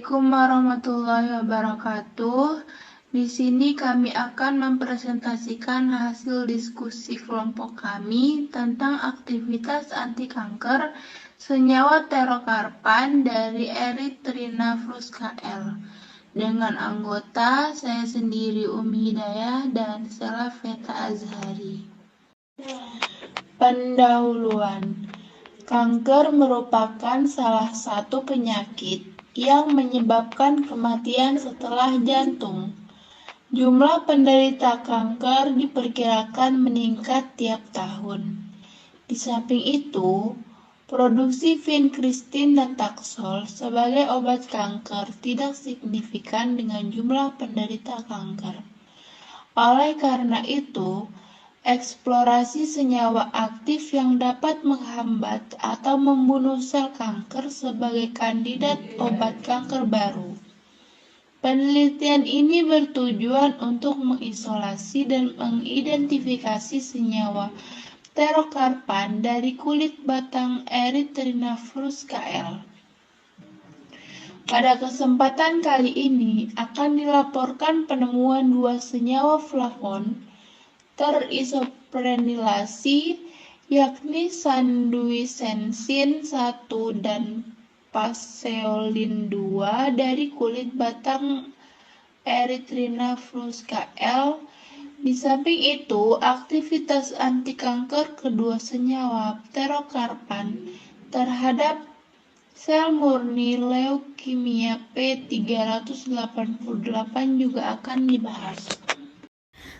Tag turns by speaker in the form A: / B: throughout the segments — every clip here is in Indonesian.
A: Assalamualaikum warahmatullahi wabarakatuh. Di sini kami akan mempresentasikan hasil diskusi kelompok kami tentang aktivitas anti kanker senyawa terokarpan dari Erythrina frusca L. Dengan anggota saya sendiri Umi Hidayah dan Sela Veta Azhari. Pendahuluan. Kanker merupakan salah satu penyakit yang menyebabkan kematian setelah jantung. Jumlah penderita kanker diperkirakan meningkat tiap tahun. Di samping itu, produksi vinkristin dan taksol sebagai obat kanker tidak signifikan dengan jumlah penderita kanker. Oleh karena itu, eksplorasi senyawa aktif yang dapat menghambat atau membunuh sel kanker sebagai kandidat obat kanker baru. Penelitian ini bertujuan untuk mengisolasi dan mengidentifikasi senyawa terokarpan dari kulit batang Erythrina frusca L. Pada kesempatan kali ini akan dilaporkan penemuan dua senyawa flavon terisoprenilasi, yakni sanduisensin 1 dan paseolin 2 dari kulit batang Erythrina frusca L. Di samping itu, aktivitas anti kanker kedua senyawa terokarpan terhadap sel murni leukemia P388 juga akan dibahas.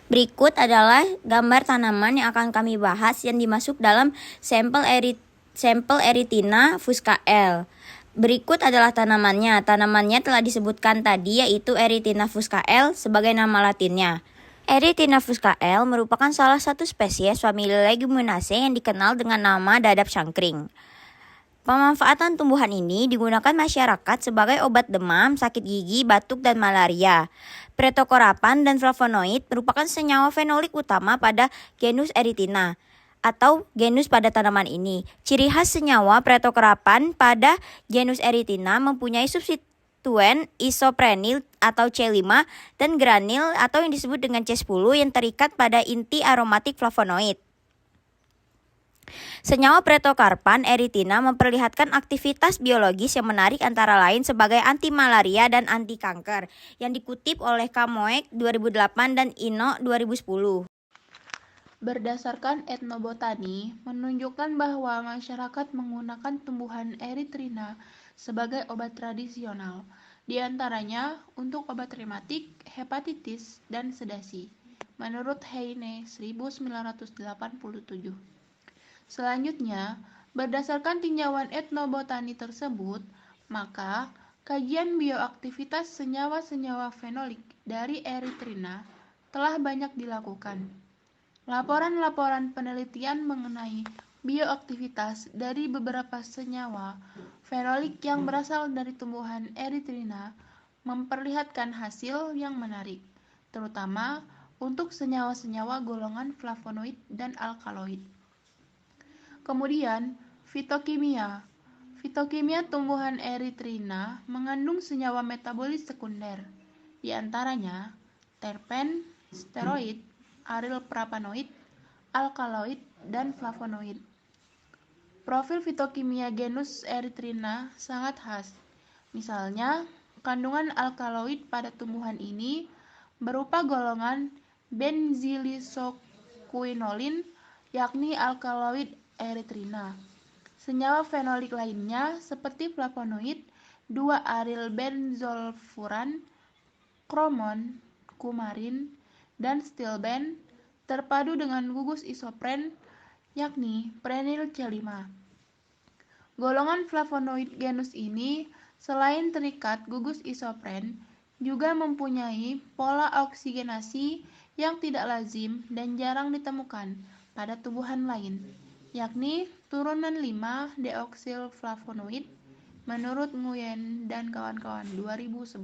B: Berikut adalah gambar tanaman yang akan kami bahas yang dimasuk dalam sampel Erythrina frusca L. Berikut adalah tanamannya. Tanamannya telah disebutkan tadi, yaitu Erythrina frusca L sebagai nama latinnya. Erythrina frusca L merupakan salah satu spesies famili Leguminosae yang dikenal dengan nama dadap cangkring. Pemanfaatan tumbuhan ini digunakan masyarakat sebagai obat demam, sakit gigi, batuk, dan malaria. Pretokorapan dan flavonoid merupakan senyawa fenolik utama pada genus Erythrina atau genus pada tanaman ini. Ciri khas senyawa pretokorapan pada genus Erythrina mempunyai substituen isoprenil atau C5 dan granil atau yang disebut dengan C10 yang terikat pada inti aromatik flavonoid. Senyawa pretokarpan Erythrina memperlihatkan aktivitas biologis yang menarik antara lain sebagai anti malaria dan anti kanker yang dikutip oleh Kamoek 2008 dan Ino 2010.
A: Berdasarkan etnobotani menunjukkan bahwa masyarakat menggunakan tumbuhan Erythrina sebagai obat tradisional, di antaranya untuk obat rematik, hepatitis, dan sedasi, menurut Heine 1987. Selanjutnya, berdasarkan tinjauan etnobotani tersebut, maka kajian bioaktivitas senyawa-senyawa fenolik dari Erythrina telah banyak dilakukan. Laporan-laporan penelitian mengenai bioaktivitas dari beberapa senyawa fenolik yang berasal dari tumbuhan Erythrina memperlihatkan hasil yang menarik, terutama untuk senyawa-senyawa golongan flavonoid dan alkaloid. Kemudian, fitokimia. Fitokimia tumbuhan Erythrina mengandung senyawa metabolis sekunder, di antaranya terpen, steroid, aril propanoid, alkaloid, dan flavonoid. Profil fitokimia genus Erythrina sangat khas. Misalnya, kandungan alkaloid pada tumbuhan ini berupa golongan benzylisoquinolin, yakni alkaloid Erythrina. Senyawa fenolik lainnya seperti flavonoid, 2-aril benzolfuran, kromon, kumarin, dan stilben terpadu dengan gugus isopren, yakni prenil C5. Golongan flavonoid genus ini selain terikat gugus isopren juga mempunyai pola oksigenasi yang tidak lazim dan jarang ditemukan pada tumbuhan lain, yakni turunan 5-deoksilflavonoid menurut Nguyen dan kawan-kawan 2011.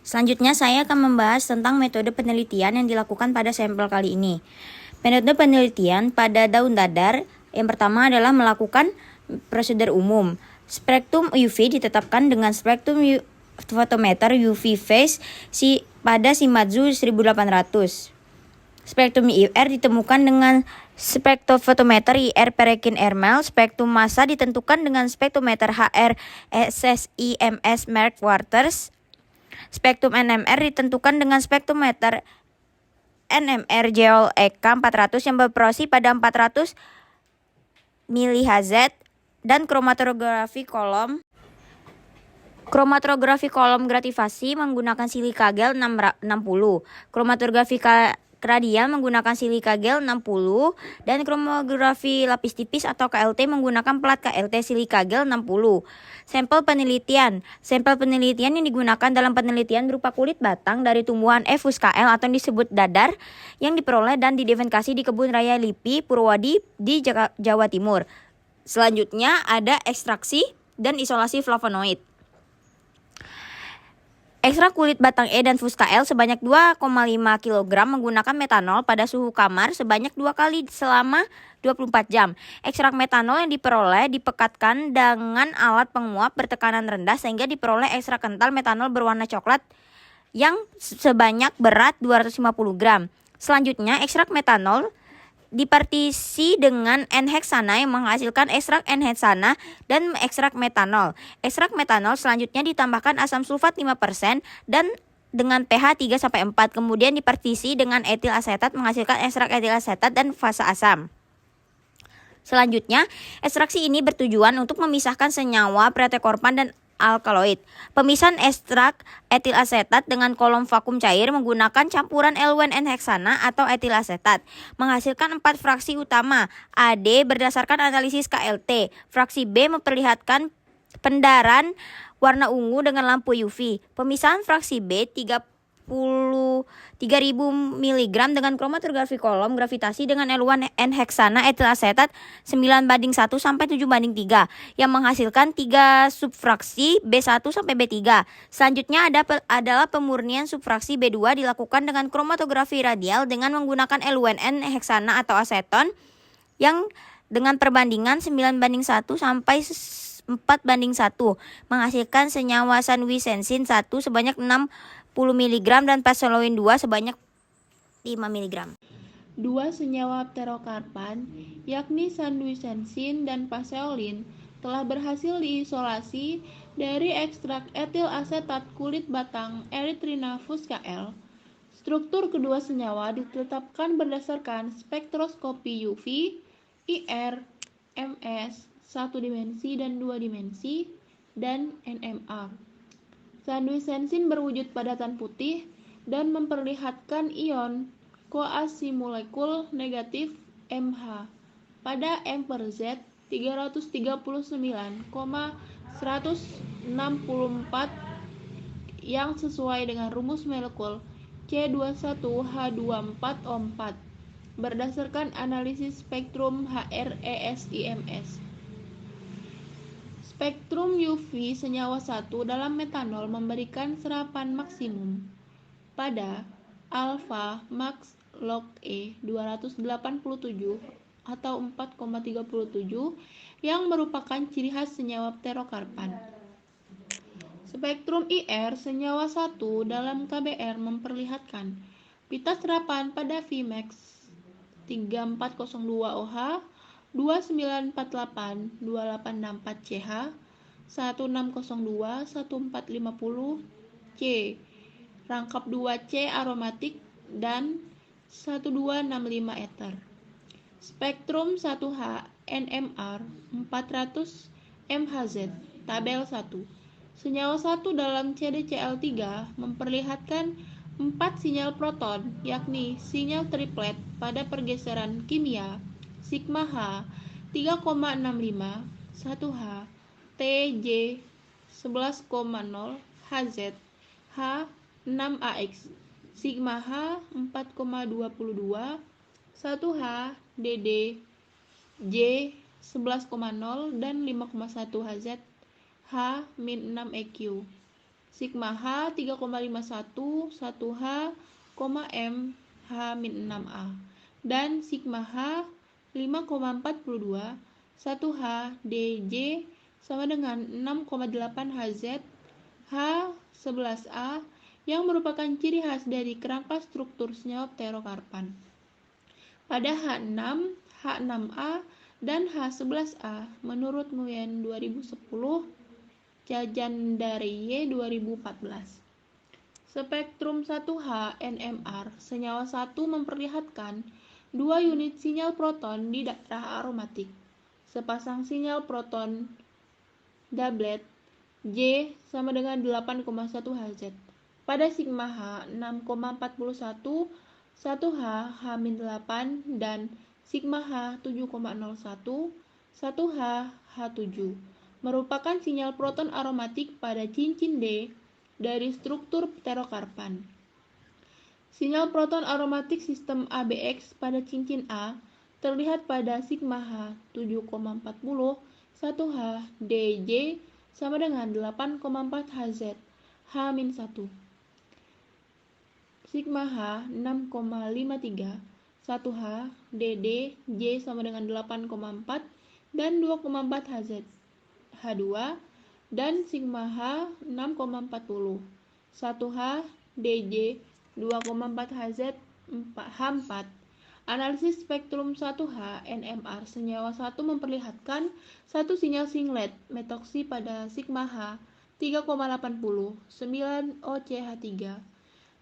B: Selanjutnya saya akan membahas tentang metode penelitian yang dilakukan pada sampel kali ini. Metode penelitian pada daun dadar yang pertama adalah melakukan prosedur umum. Spektrum UV ditetapkan dengan spektrum fotometer UV phase pada Shimadzu 1800. Spektrum IR ditemukan dengan spektrofotometer IR Perkin Ermel. Spektrum massa ditentukan dengan spektrometer HR SSIMS Merck Waters. Spektrum NMR ditentukan dengan spektrometer NMR Geol EK 400 yang beroperasi pada 400 mHz dan kromatografi kolom gratifasi menggunakan silika gel 60, kromatografi radial menggunakan silika gel 60, dan kromatografi lapis tipis atau KLT menggunakan plat KLT silika gel 60. Sampel penelitian yang digunakan dalam penelitian berupa kulit batang dari tumbuhan E. fuscae atau disebut dadar yang diperoleh dan diidentifikasi di Kebun Raya LIPI, Purwadi di Jawa Timur. Selanjutnya ada ekstraksi dan isolasi flavonoid. Ekstrak kulit batang E dan fuscae sebanyak 2,5 kg menggunakan metanol pada suhu kamar sebanyak 2 kali selama 24 jam. Ekstrak metanol yang diperoleh dipekatkan dengan alat penguap bertekanan rendah sehingga diperoleh ekstrak kental metanol berwarna coklat yang sebanyak berat 250 gram. Selanjutnya, ekstrak metanol dipartisi dengan N-heksana yang menghasilkan ekstrak N-heksana dan ekstrak metanol. Ekstrak metanol selanjutnya ditambahkan asam sulfat 5% dan dengan pH 3-4, kemudian dipartisi dengan etil asetat menghasilkan ekstrak etil asetat dan fasa asam. Selanjutnya, ekstraksi ini bertujuan untuk memisahkan senyawa pretekorpan dan alkaloid. Pemisahan ekstrak etil asetat dengan kolom vakum cair menggunakan campuran L1 N-heksana atau etil asetat menghasilkan 4 fraksi utama. AD berdasarkan analisis KLT. Fraksi B memperlihatkan pendaran warna ungu dengan lampu UV. Pemisahan fraksi B 3000 mg dengan kromatografi kolom gravitasi dengan L1 N-heksana etil asetat 9:1 sampai 7:3 yang menghasilkan 3 subfraksi B1 sampai B3. Selanjutnya adalah pemurnian subfraksi B2 dilakukan dengan kromatografi radial dengan menggunakan L1 N-heksana atau aseton yang dengan perbandingan 9:1 sampai 4:1 menghasilkan senyawa sanwisensin 1 sebanyak 60 mg dan persoloin 2 sebanyak 5 mg.
A: Dua senyawa pterokarpan, yakni sanwisensin dan paseolin, telah berhasil diisolasi dari ekstrak etil asetat kulit batang Erythrina fuscae. Struktur kedua senyawa ditetapkan berdasarkan spektroskopi UV, IR, MS, 1 dimensi dan 2 dimensi, dan NMR. Sanwisensin berwujud padatan putih dan memperlihatkan ion koasimolekul negatif Mh pada M/Z 339,164 yang sesuai dengan rumus molekul C21H24O4 berdasarkan analisis spektrum HRESIMS. Spektrum UV senyawa 1 dalam metanol memberikan serapan maksimum pada alpha max log E 287 atau 4,37 yang merupakan ciri khas senyawa pterokarpan. Spektrum IR senyawa 1 dalam KBR memperlihatkan pita serapan pada Vmax 3402 OH 2948 2864 CH 1602 1450 C rangkap 2C aromatik dan 1265 ether. Spektrum 1H NMR 400 mHz tabel 1. Senyawa 1 dalam CdCl3 memperlihatkan 4 sinyal proton, yakni sinyal triplet pada pergeseran kimia sigma H 3,65 1H TJ 11,0 Hz H 6AX sigma H 4,22 1H DD J 11,0 dan 5,1 Hz H-6EQ sigma H 3,51 1H, M H-6A dan sigma H 5,42 1H DJ sama dengan 6,8 Hz, H11A yang merupakan ciri khas dari kerangka struktur senyawa pterokarpan. Pada H6, H6A, dan H11A menurut Nguyen 2010, Cajandarie 2014. Spektrum 1H NMR senyawa 1 memperlihatkan 2 unit sinyal proton di daerah aromatik. Sepasang sinyal proton doublet J sama dengan 8,1 Hz. Pada sigma H 6,41, 1H H-8 dan sigma H 7,01, 1H H7 merupakan sinyal proton aromatik pada cincin D dari struktur pterokarpan. Sinyal proton aromatik sistem ABX pada cincin A terlihat pada sigma H 7,40, 1H DJ sama dengan 8,4 Hz, H-1. Sigma H 6,53, 1H DD J sama dengan 8,4 dan 2,4 Hz, H2, dan sigma H 6,40, 1H DJ 2,4 Hz, H4. Analisis spektrum 1H NMR senyawa 1 memperlihatkan satu sinyal singlet metoksi pada sigma H 3,80, 9 OCH3.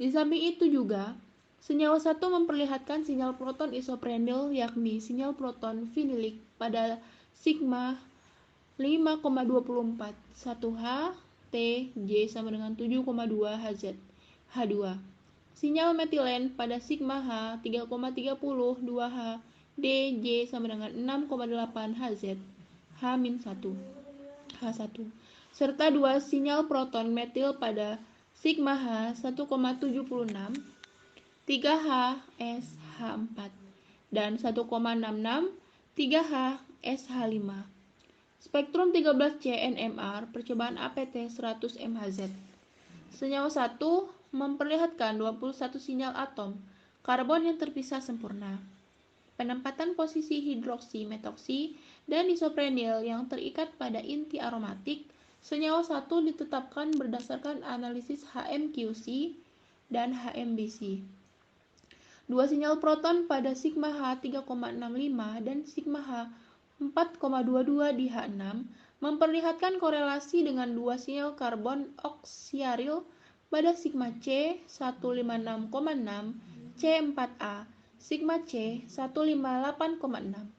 A: Di samping itu juga, senyawa 1 memperlihatkan sinyal proton isoprenyl yakni sinyal proton finilik pada sigma 5,24, 1H T J sama dengan 7,2 Hz, H2. Sinyal metilen pada sigma H 3,30, 2H D J sama dengan 6,8 Hz, H-1, H1. Serta 2 sinyal proton metil pada sigma H 1,76, 3H S H4 dan 1,66, 3H SH5. Spektrum 13C NMR percobaan APT 100 MHz. Senyawa 1 memperlihatkan 21 sinyal atom karbon yang terpisah sempurna. Penempatan posisi hidroksi, metoksi, dan isoprenyl yang terikat pada inti aromatik senyawa 1 ditetapkan berdasarkan analisis HMQC dan HMBC. 2 sinyal proton pada sigma H 3,65 dan sigma H 4,22 di H6 memperlihatkan korelasi dengan 2 sinyal karbon oksiaril pada sigma C 156,6, C4A, sigma C 158,6,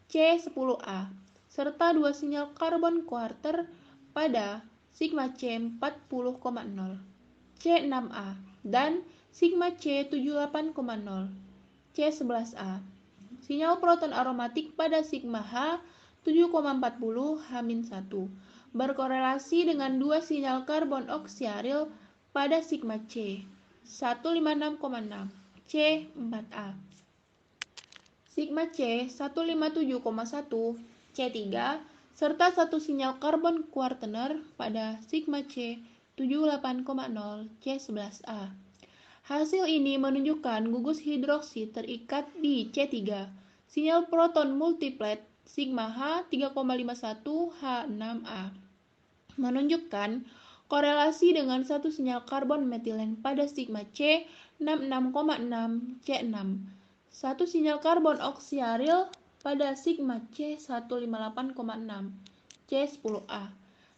A: C10A, serta 2 sinyal karbon kuarter pada sigma C 40,0, C6A, dan sigma C 78,0, C11A. Sinyal proton aromatik pada sigma H 7,40 H-1 berkorelasi dengan 2 sinyal karbon oksiaril pada sigma C 156,6, C4A. Sigma C 157,1, C3 serta 1 sinyal karbon kuartener pada sigma C 78,0, C11A. Hasil ini menunjukkan gugus hidroksi terikat di C3. Sinyal proton multiplet sigma H 3,51 H6A menunjukkan korelasi dengan 1 sinyal karbon metilen pada sigma C 66,6 C6. 1 sinyal karbon oksiaril pada sigma C 158,6 C10A.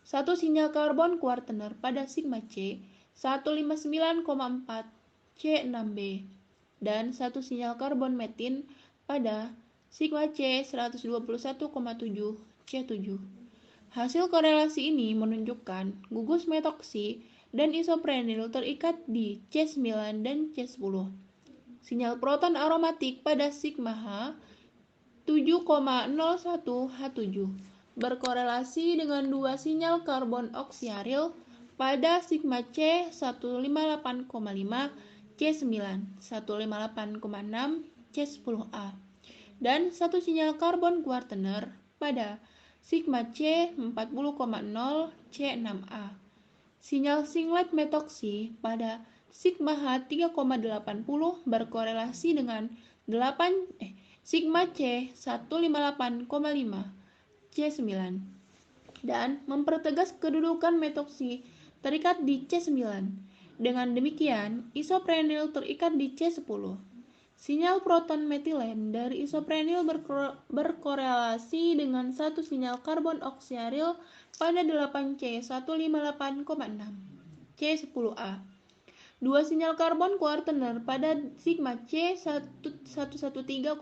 A: 1 sinyal karbon kuartener pada sigma C 159,4 C6B dan 1 sinyal karbon metin pada sigma C 121,7 C7. Hasil korelasi ini menunjukkan gugus metoksi dan isoprenyl terikat di C9 dan C10. Sinyal proton aromatik pada sigma H 7,01 H7 berkorelasi dengan 2 sinyal karbon oksiaril pada sigma C 158,5 C9, 158,6 C10A, dan 1 sinyal karbon kuartener pada sigma C 40,0 C6A. Sinyal singlet metoksi pada sigma H 3,80 berkorelasi dengan sigma C 158,5 C9. dan mempertegas kedudukan metoksi terikat di C9. Dengan demikian, isoprenyl terikat di C10. Sinyal proton metilen dari isoprenyl berkorelasi dengan satu sinyal karbon oksiaryl pada 8C158,6 C10A. Dua sinyal karbon kuartener pada sigma C113,4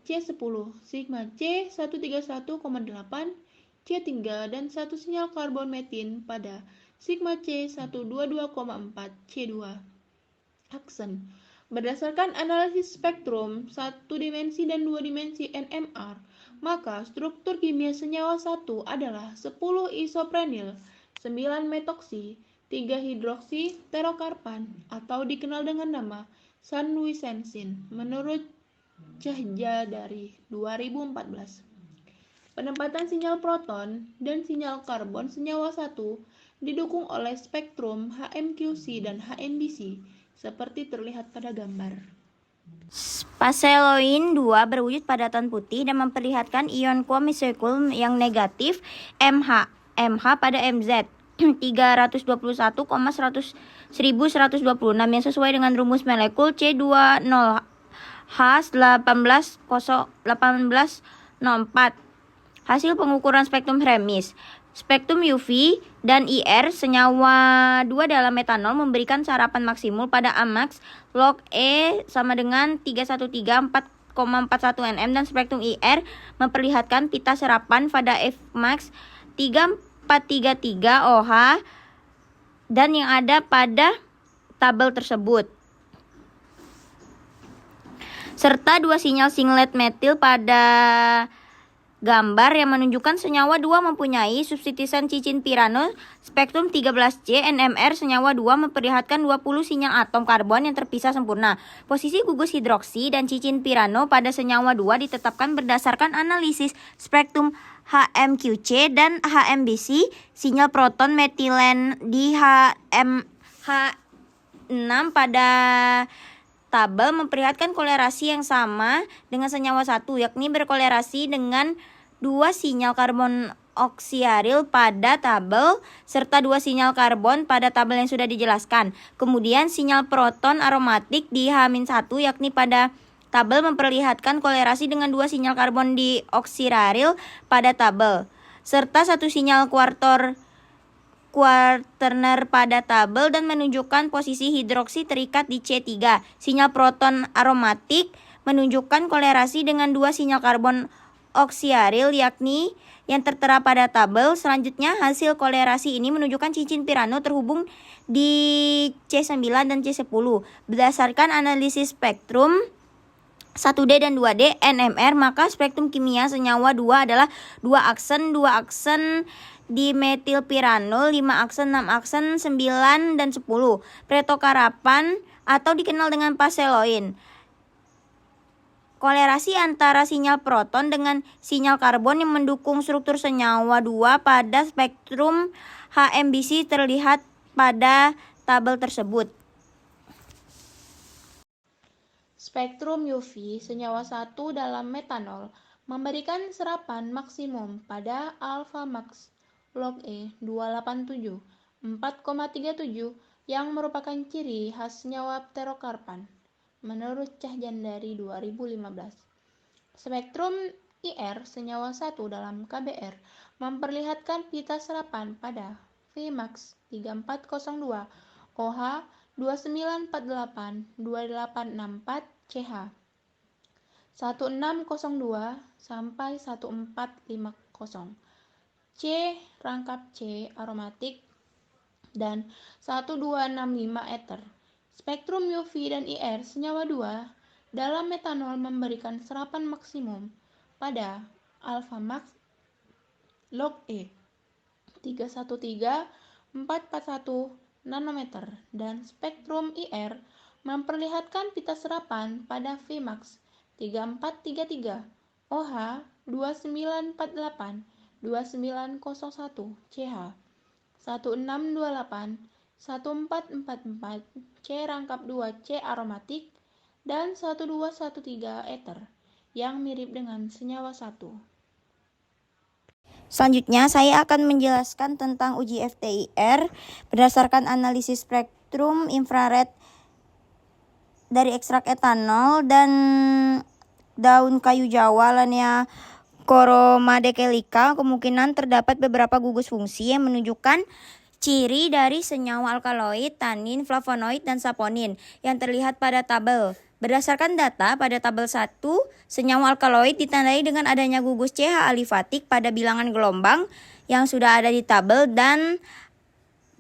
A: C10, sigma C131,8 C3 dan satu sinyal karbon metin pada sigma C122,4 C2. Aksen. Berdasarkan analisis spektrum satu dimensi dan dua dimensi NMR, maka struktur kimia senyawa 1 adalah 10 isoprenyl, 9 metoksi, 3 hidroksi terokarpan atau dikenal dengan nama sunwisensin menurut Cahya dari 2014. Penempatan sinyal proton dan sinyal karbon senyawa 1 didukung oleh spektrum HMQC dan HMBC seperti terlihat pada gambar.
B: Spaseloin 2 berwujud padatan putih dan memperlihatkan ion kuarmycykul yang negatif MH pada MZ 321,1126 yang sesuai dengan rumus molekul C20H1804. Hasil pengukuran spektrum Fremis. Spektrum UV dan IR senyawa 2 dalam metanol memberikan sarapan maksimum pada Amax log E sama dengan 313,4,41 nm dan spektrum IR memperlihatkan pita serapan pada Fmax 3433 OH dan yang ada pada tabel tersebut. Serta dua sinyal singlet metil pada gambar yang menunjukkan senyawa 2 mempunyai substitusen cicin pirano spektrum 13C NMR senyawa 2 memperlihatkan 20 sinyal atom karbon yang terpisah sempurna. Posisi gugus hidroksi dan cicin pirano pada senyawa 2 ditetapkan berdasarkan analisis spektrum HMQC dan HMBC. Sinyal proton metilen di H6 pada tabel memperlihatkan kolerasi yang sama dengan senyawa 1, yakni berkolerasi dengan 2 sinyal karbon oksiaryl pada tabel serta 2 sinyal karbon pada tabel yang sudah dijelaskan. Kemudian sinyal proton aromatik di H-1 yakni pada tabel memperlihatkan kolerasi dengan 2 sinyal karbon dioksiraryl pada tabel serta 1 sinyal kuartener pada tabel dan menunjukkan posisi hidroksi terikat di C3. Sinyal proton aromatik menunjukkan kolerasi dengan 2 sinyal karbon oksiaryl yakni yang tertera pada tabel. Selanjutnya hasil kolerasi ini menunjukkan cincin pirano terhubung di C9 dan C10. Berdasarkan analisis spektrum 1D dan 2D NMR, maka spektrum kimia senyawa 2 adalah 2 aksen dimetilpiranol, 5 aksen, 6 aksen, 9, dan 10. Pretokarapan atau dikenal dengan paseloin. Kolerasi antara sinyal proton dengan sinyal karbon yang mendukung struktur senyawa 2 pada spektrum HMBC terlihat pada tabel tersebut.
A: Spektrum UV senyawa 1 dalam metanol memberikan serapan maksimum pada alpha max log E 287 4,37 yang merupakan ciri khas senyawa pterokarpan menurut Cahyan dari 2015. Spektrum IR senyawa 1 dalam KBR memperlihatkan pita serapan pada Vmax 3402 OH 2948 2864 CH 1602 sampai 1450 C rangkap C aromatik dan 1265 ether. Spektrum UV dan IR senyawa 2 dalam metanol memberikan serapan maksimum pada alpha max log E 313441 nanometer dan spektrum IR memperlihatkan pita serapan pada Vmax 3433 OH 2948 2901 CH 1628 1444 C rangkap 2 C aromatik dan 1213 ether yang mirip dengan senyawa 1.
B: Selanjutnya, saya akan menjelaskan tentang uji FTIR berdasarkan analisis spektrum infrared dari ekstrak etanol dan daun kayu Jawa Lania chromadecalica. Kemungkinan terdapat beberapa gugus fungsi yang menunjukkan ciri dari senyawa alkaloid, tanin, flavonoid, dan saponin yang terlihat pada tabel. Berdasarkan data pada tabel 1, senyawa alkaloid ditandai dengan adanya gugus CH alifatik pada bilangan gelombang yang sudah ada di tabel dan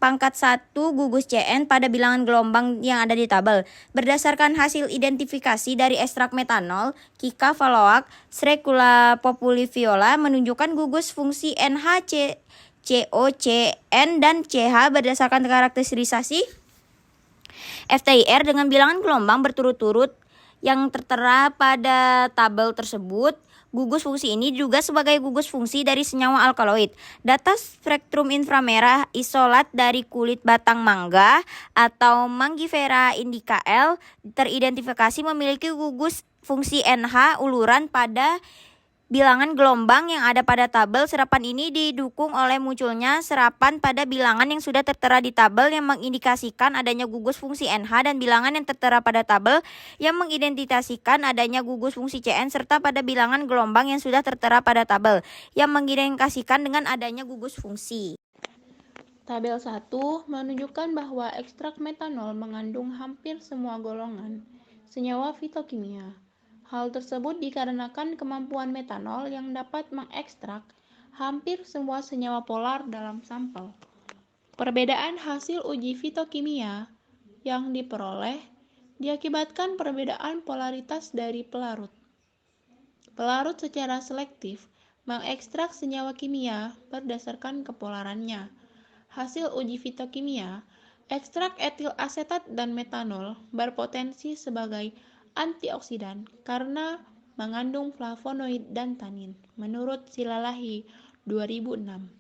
B: pangkat 1 gugus CN pada bilangan gelombang yang ada di tabel. Berdasarkan hasil identifikasi dari ekstrak metanol, Kika Valoak, Srecula populiviola menunjukkan gugus fungsi NH, CO, CN, dan CH berdasarkan karakterisasi FTIR dengan bilangan gelombang berturut-turut yang tertera pada tabel tersebut. Gugus fungsi ini juga sebagai gugus fungsi dari senyawa alkaloid. Data spektrum inframerah isolat dari kulit batang mangga atau Mangifera indica L teridentifikasi memiliki gugus fungsi NH uluran pada bilangan gelombang yang ada pada tabel. Serapan ini didukung oleh munculnya serapan pada bilangan yang sudah tertera di tabel yang mengindikasikan adanya gugus fungsi NH dan bilangan yang tertera pada tabel yang mengidentifikasikan adanya gugus fungsi CN serta pada bilangan gelombang yang sudah tertera pada tabel yang mengindikasikan dengan adanya gugus fungsi.
A: Tabel 1 menunjukkan bahwa ekstrak metanol mengandung hampir semua golongan senyawa fitokimia. Hal tersebut dikarenakan kemampuan metanol yang dapat mengekstrak hampir semua senyawa polar dalam sampel. Perbedaan hasil uji fitokimia yang diperoleh diakibatkan perbedaan polaritas dari pelarut. Pelarut secara selektif mengekstrak senyawa kimia berdasarkan kepolarannya. Hasil uji fitokimia, ekstrak etil asetat dan metanol berpotensi sebagai antioksidan karena mengandung flavonoid dan tanin, menurut Silalahi 2006.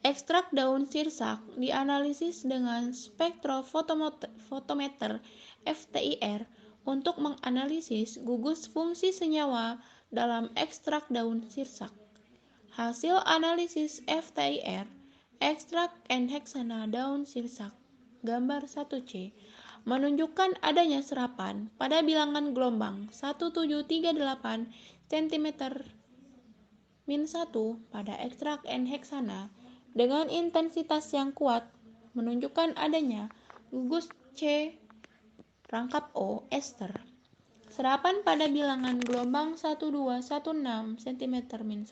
A: Ekstrak daun sirsak dianalisis dengan spektrofotometer FTIR untuk menganalisis gugus fungsi senyawa dalam ekstrak daun sirsak. Hasil analisis FTIR ekstrak N-heksana daun sirsak, gambar 1C, menunjukkan adanya serapan pada bilangan gelombang 1738 cm-1 pada ekstrak N-heksana dengan intensitas yang kuat, menunjukkan adanya gugus C rangkap O ester. Serapan pada bilangan gelombang 1216 cm-1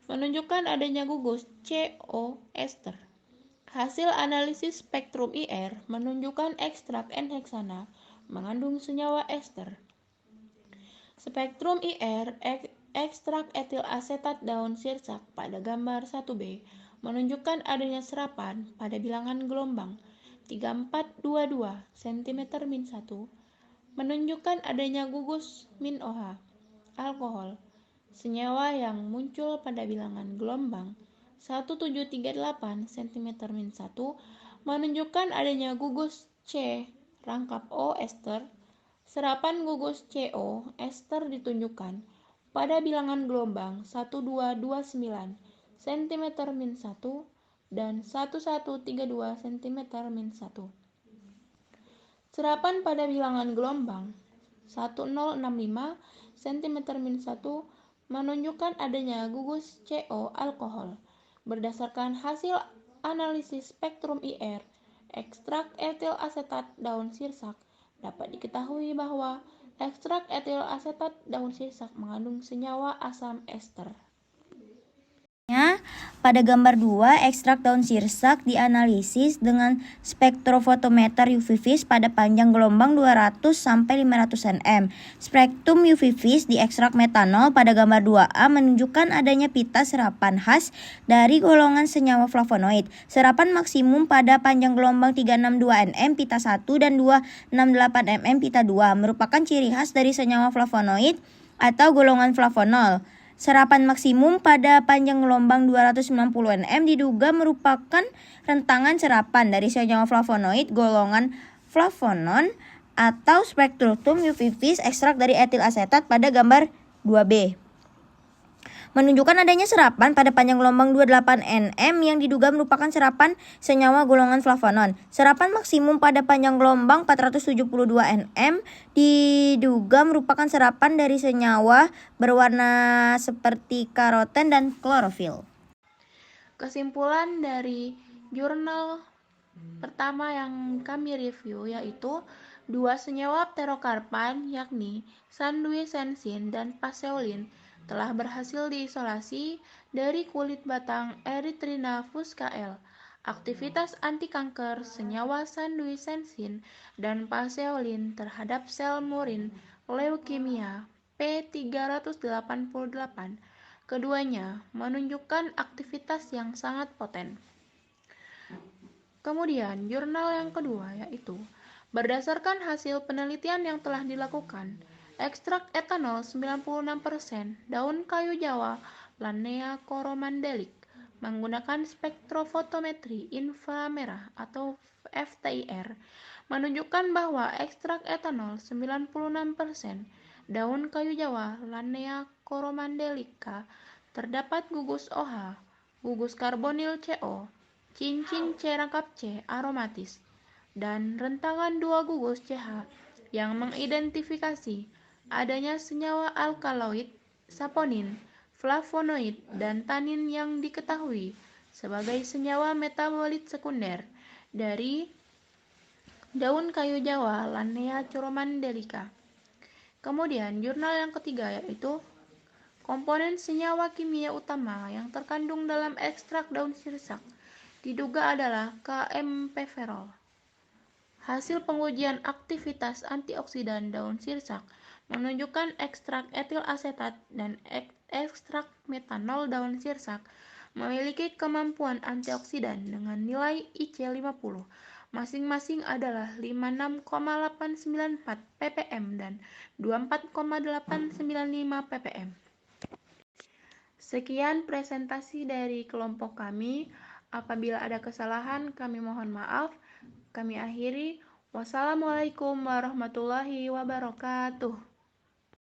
A: menunjukkan adanya gugus CO ester. Hasil analisis spektrum IR menunjukkan ekstrak N-heksana mengandung senyawa ester. Spektrum IR ekstrak etil asetat daun sirsak pada gambar 1B menunjukkan adanya serapan pada bilangan gelombang 3422 cm-1 menunjukkan adanya gugus min OH, alkohol, senyawa yang muncul pada bilangan gelombang 1738 cm-1 menunjukkan adanya gugus C rangkap O ester. Serapan gugus CO ester ditunjukkan pada bilangan gelombang 1229 cm-1 dan 1132 cm-1. Serapan pada bilangan gelombang 1065 cm-1 menunjukkan adanya gugus CO alkohol. Berdasarkan hasil analisis spektrum IR, ekstrak etil asetat daun sirsak, dapat diketahui bahwa ekstrak etil asetat daun sirsak mengandung senyawa asam ester.
B: Pada gambar 2, ekstrak daun sirsak dianalisis dengan spektrofotometer UV vis pada panjang gelombang 200 sampai 500 nm. Spektrum UV vis di ekstrak metanol pada gambar 2A menunjukkan adanya pita serapan khas dari golongan senyawa flavonoid. Serapan maksimum pada panjang gelombang 362 nm pita 1 dan 268 nm pita 2 merupakan ciri khas dari senyawa flavonoid atau golongan flavonol. Serapan maksimum pada panjang gelombang 290 nm diduga merupakan rentangan serapan dari senyawa flavonoid golongan flavonon atau spektrum UV vis ekstrak dari etil asetat pada gambar 2B. menunjukkan adanya serapan pada panjang gelombang 28 nm yang diduga merupakan serapan senyawa golongan flavonon. Serapan maksimum pada panjang gelombang 472 nm diduga merupakan serapan dari senyawa berwarna seperti karoten dan klorofil.
A: Kesimpulan dari jurnal pertama yang kami review yaitu dua senyawa pterokarpan yakni sanduisensin dan paseolin telah berhasil diisolasi dari kulit batang Erythrina fusca L. Aktivitas antikanker senyawa sanduisensin dan paseolin terhadap sel murin leukemia P388. Keduanya menunjukkan aktivitas yang sangat poten. Kemudian, jurnal yang kedua yaitu berdasarkan hasil penelitian yang telah dilakukan, ekstrak etanol 96% daun kayu Jawa Lannea coromandelic menggunakan spektrofotometri inframerah atau FTIR menunjukkan bahwa ekstrak etanol 96% daun kayu Jawa Lannea coromandelica terdapat gugus OH, gugus karbonil CO, cincin C-rangkap C aromatis, dan rentangan 2 gugus CH yang mengidentifikasi adanya senyawa alkaloid, saponin, flavonoid, dan tanin yang diketahui sebagai senyawa metabolit sekunder dari daun kayu Jawa Lannea coromandelica. Kemudian jurnal yang ketiga yaitu komponen senyawa kimia utama yang terkandung dalam ekstrak daun sirsak diduga adalah KMP-ferol. Hasil pengujian aktivitas antioksidan daun sirsak menunjukkan ekstrak etil asetat dan ekstrak metanol daun sirsak memiliki kemampuan antioksidan dengan nilai IC50 masing-masing adalah 56,894 ppm dan 24,895 ppm. Sekian presentasi dari kelompok kami. Apabila ada kesalahan, kami mohon maaf. Kami akhiri. Wassalamualaikum warahmatullahi wabarakatuh.